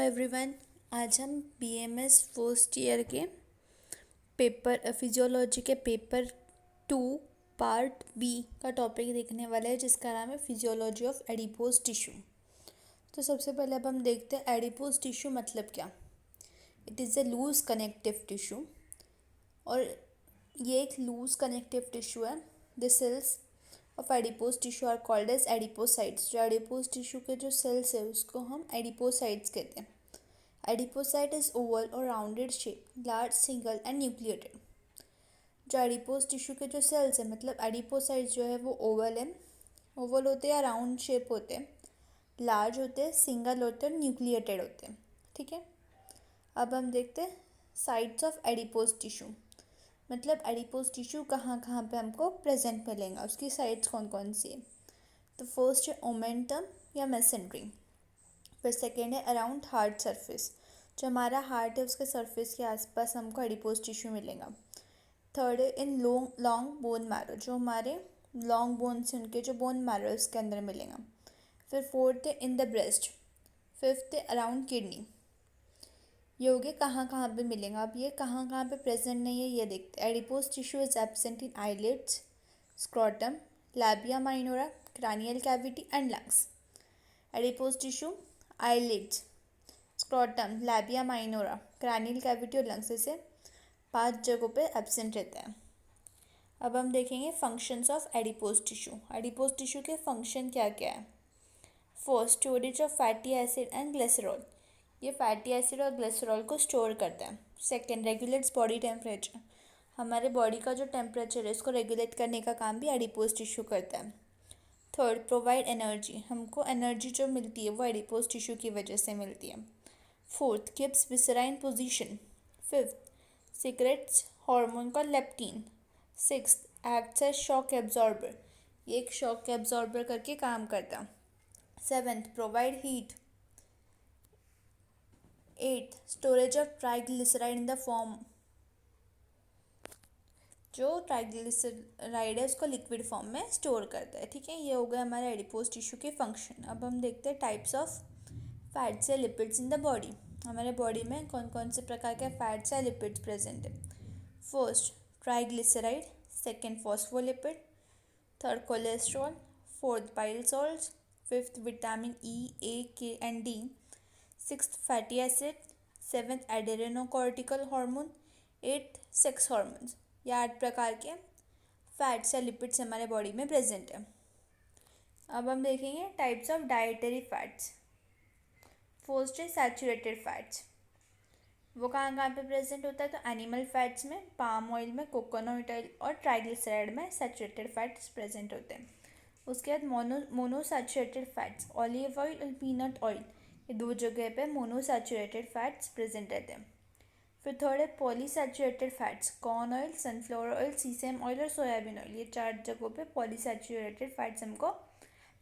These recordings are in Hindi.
एवरीवन। आज हम बीएमएस फर्स्ट ईयर के पेपर फिजियोलॉजी के पेपर 2 पार्ट बी का टॉपिक देखने वाले हैं, जिसका नाम है फिजियोलॉजी ऑफ एडिपोज टिश्यू। तो सबसे पहले अब हम देखते हैं एडिपोज टिश्यू मतलब क्या। It is a loose connective tissue, और ये एक लूज कनेक्टिव टिश्यू है। The cells of adipose tissue are called as adipocytes. जो एडिपोज टिश्यू के जो सेल्स है उसको हम एडिपोसाइट्स कहते हैं। एडिपोसाइट इज ओवल और rounded shape, large, single and nucleated. जो एडिपोज टिश्यू के जो सेल्स है मतलब एडिपोसाइट जो है वो ओवल है, ओवल होते हैं या राउंड शेप होते हैं, लार्ज होते हैं, सिंगल होते हैं, न्यूक्लिएटेड होते हैं। ठीक है, अब हम देखते हैं साइट्स ऑफ एडिपोज टिश्यू। मतलब एडिपोज टिश्यू कहाँ कहाँ पे हमको प्रेजेंट मिलेगा, उसकी साइट्स कौन कौन सी है। तो फर्स्ट है ओमेंटम या मेसेंट्री। फिर सेकेंड है अराउंड हार्ट सरफेस, जो हमारा हार्ट है उसके सरफेस के आसपास हमको एडिपोज टिश्यू मिलेगा। थर्ड है इन लॉन्ग बोन मैरो, जो हमारे लॉन्ग बोन्स हैं उनके जो बोन मैरो है उसके अंदर मिलेगा। फिर फोर्थ है इन द ब्रेस्ट। फिफ्थ है अराउंड किडनी। ये हो गए कहाँ कहाँ पे मिलेगा। अब ये कहाँ कहाँ पे प्रेजेंट नहीं है ये देखते हैं। Adipose tissue is absent in eyelids, scrotum, labia minora, cranial cavity and lungs. Adipose tissue, eyelids, scrotum, labia minora, cranial cavity और lungs से 5 जगहों पे एब्सेंट रहता है। अब हम देखेंगे functions of adipose tissue. Adipose tissue के फंक्शन क्या क्या है। First, storage of fatty acid and glycerol. ये फैटी एसिड और ग्लिसरॉल को स्टोर करता है। Second, regulates body temperature. हमारे बॉडी का जो टेम्परेचर है उसको रेगुलेट करने का काम भी एडिपोज टिश्यू करता है। Third, provide energy. हमको एनर्जी जो मिलती है वो एडिपोज टिश्यू की वजह से मिलती है। Fourth, keeps viscera in position. Fifth, secretes hormone का leptin. Sixth, acts as shock absorber. ये एक शॉक एब्जॉर्बर करके काम करता। Seventh, provide heat. Eighth, storage of triglyceride in the form. जो ट्राइग्लिसराइड है उसको लिक्विड फॉर्म में स्टोर करता है। ठीक है, ये हो गया हमारे एडिपोज टिश्यू के फंक्शन। अब हम देखते हैं टाइप्स ऑफ फैट्स या लिपिड्स इन द बॉडी। हमारे बॉडी में कौन कौन से प्रकार के फैट्स या लिपिड्स प्रेजेंट है। First, triglyceride. Second, phospholipid. Third, cholesterol. Fourth, bile salts. Fifth, vitamin E, A, K and D. Sixth, fatty acid. Seventh, adrenocortical hormone. Eighth, sex hormones. ये 8 प्रकार के फैट्स या लिपिड्स हमारे बॉडी में प्रेजेंट है। अब हम देखेंगे types of dietary fats. First है सैचुरेटेड फैट्स। वो कहाँ कहाँ पे प्रेजेंट होता है, तो एनिमल फैट्स में, पाम ऑयल में, कोकोनट ऑयल और ट्राइग्लिसराइड में सैचुरेटेड फैट्स प्रेजेंट होते हैं। उसके बाद मोनोसैचुरेटेड फैट्स, ऑलिव ऑयल और पीनट ऑयल, ये 2 जगह पे मोनोसैचुरेटेड फैट्स प्रेजेंट रहते हैं। फिर थर्ड है polyunsaturated fats, corn oil, sunflower oil, सीसम ऑयल और सोयाबीन ऑयल। ये 4 जगहों पे पॉलीसैचुरेटेड फैट्स हमको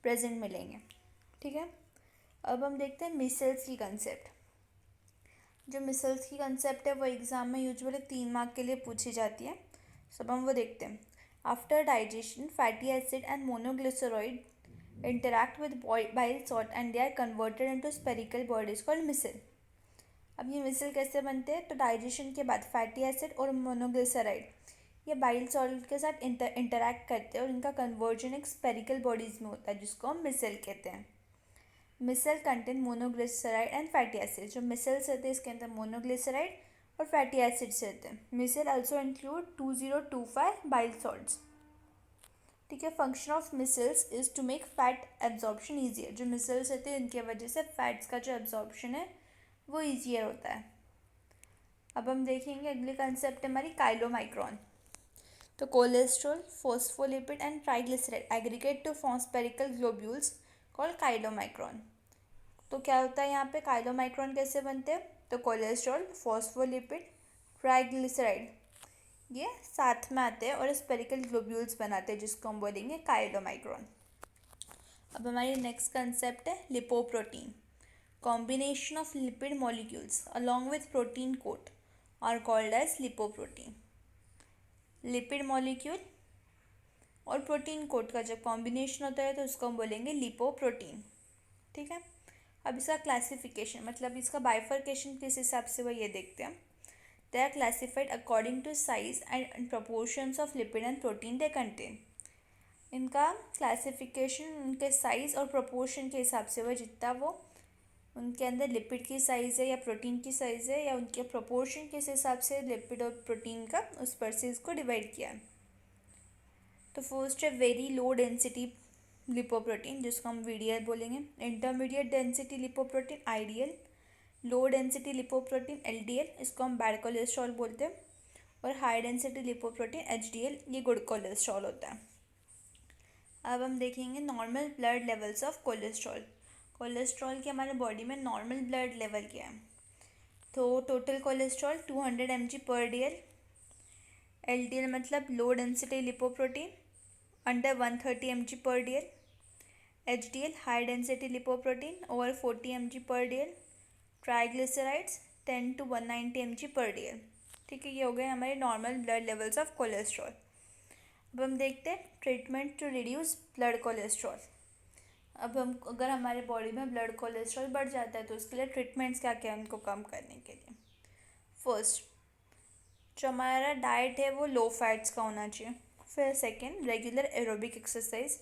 प्रेजेंट मिलेंगे। ठीक है, अब हम देखते हैं मिसल्स की कंसेप्ट। जो मिसल्स की कंसेप्ट है वो एग्जाम में यूजुअली 3 मार्क के लिए पूछी जाती है। सब हम वो देखते हैं। After digestion, fatty acid and monoglyceride interact with bile salt and they are converted into spherical bodies called micelle. अब ये मिसल कैसे बनते हैं, तो डाइजेशन के बाद फैटी एसिड और मोनोग्लिसराइड ये बाइल सॉल्ट के साथ इंटरैक्ट करते हैं और इनका कन्वर्जन एक स्पेरिकल बॉडीज में होता है जिसको हम मिसल कहते हैं। Micelle contain monoglyceride and fatty acid. जो मिसल्स रहते हैं इसके अंदर मोनोग्लिसराइड और फैटी एसिड्स रहते हैं। Micelle also include 2025 bile salts. ठीक है, function of micelles is to make fat absorption easier. जो मिसल्स रहते हैं इनके वजह से फैट्स का जो एब्जॉर्प्शन है वो ईजियर होता है। अब हम देखेंगे अगली कंसेप्ट हमारी काइलोमाइक्रॉन। तो cholesterol, phospholipid and triglyceride aggregate to form spherical globules called chylomicron. तो क्या होता है यहाँ पे, काइलोमाइक्रॉन कैसे बनते हैं, तो कोलेस्ट्रॉल, फॉस्फोलिपिड, ट्राइग्लिसराइड ये साथ में आते हैं और स्पेरिकल ग्लोब्यूल्स बनाते हैं जिसको हम बोलेंगे काइलोमाइक्रॉन। अब हमारी नेक्स्ट कंसेप्ट है lipoprotein. Combination of lipid molecules along with protein coat are called as lipoprotein. Lipid molecule और प्रोटीन कोट का जब कॉम्बिनेशन होता है तो उसको हम बोलेंगे लिपोप्रोटीन। ठीक है, अब इसका क्लासिफिकेशन मतलब इसका बाइफर्केशन किस हिसाब से वो ये देखते हैं। They are classified according to size and proportions of lipid and protein they contain. इनका क्लासिफिकेशन उनके साइज़ और प्रोपोर्शन के हिसाब से वो जितना वो उनके अंदर लिपिड की साइज़ है या प्रोटीन की साइज़ है या उनके प्रोपोर्शन किस हिसाब से लिपिड और प्रोटीन का, उस पर से इसको डिवाइड किया है। तो फर्स्ट है वेरी लो डेंसिटी लिपोप्रोटीन, जिसको हम वीडीएल बोलेंगे। Intermediate density lipoprotein ideal. लो डेंसिटी लिपोप्रोटीन एलडीएल, इसको हम बैड कोलेस्ट्रॉल बोलते हैं। और हाई डेंसिटी लिपोप्रोटीन एचडीएल, ये गुड कोलेस्ट्रॉल होता है। अब हम देखेंगे normal blood levels of cholesterol. Cholesterol की हमारे बॉडी में नॉर्मल ब्लड लेवल क्या है। तो total cholesterol 200 mg per DL. LDL मतलब low density lipoprotein under 130 mg per DL. HDL high density lipoprotein over 40 mg per DL. Triglycerides 10 to 190 mg per DL. ठीक है, ये हो गए हमारे normal blood levels of cholesterol. अब हम देखते हैं treatment to reduce blood cholesterol. अब हम अगर हमारे बॉडी में ब्लड कोलेस्ट्रॉल बढ़ जाता है तो उसके लिए ट्रीटमेंट्स क्या क्या है उनको कम करने के लिए। फर्स्ट, जो हमारा डाइट है वो लो फैट्स का होना चाहिए। फिर सेकंड, रेगुलर एरोबिक एक्सरसाइज,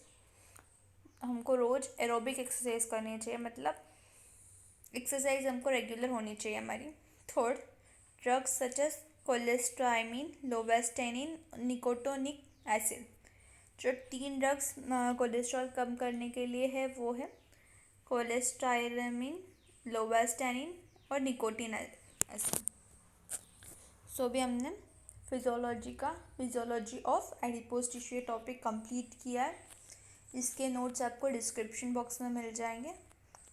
हमको रोज़ एरोबिक एक्सरसाइज करनी चाहिए, मतलब एक्सरसाइज हमको रेगुलर होनी चाहिए हमारी। Third, drugs such as cholestyramine, lovastatin, nicotinic acid. जो 3 ड्रग्स कोलेस्ट्रॉल कम करने के लिए है वो है कोलेस्ट्राइमिन, लोवेस्टेनिन और निकोटिन एसिड। सो भी हमने physiology of adipose tissue topic complete किया है। इसके नोट्स आपको डिस्क्रिप्शन बॉक्स में मिल जाएंगे।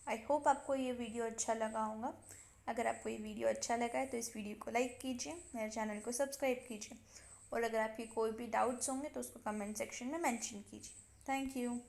आई होप आपको ये वीडियो अच्छा लगा होगा। अगर आपको ये वीडियो अच्छा लगा है तो इस वीडियो को लाइक कीजिए, मेरे चैनल को सब्सक्राइब कीजिए और अगर आपकी कोई भी डाउट्स होंगे तो उसको कमेंट सेक्शन में मेंशन कीजिए। Thank you.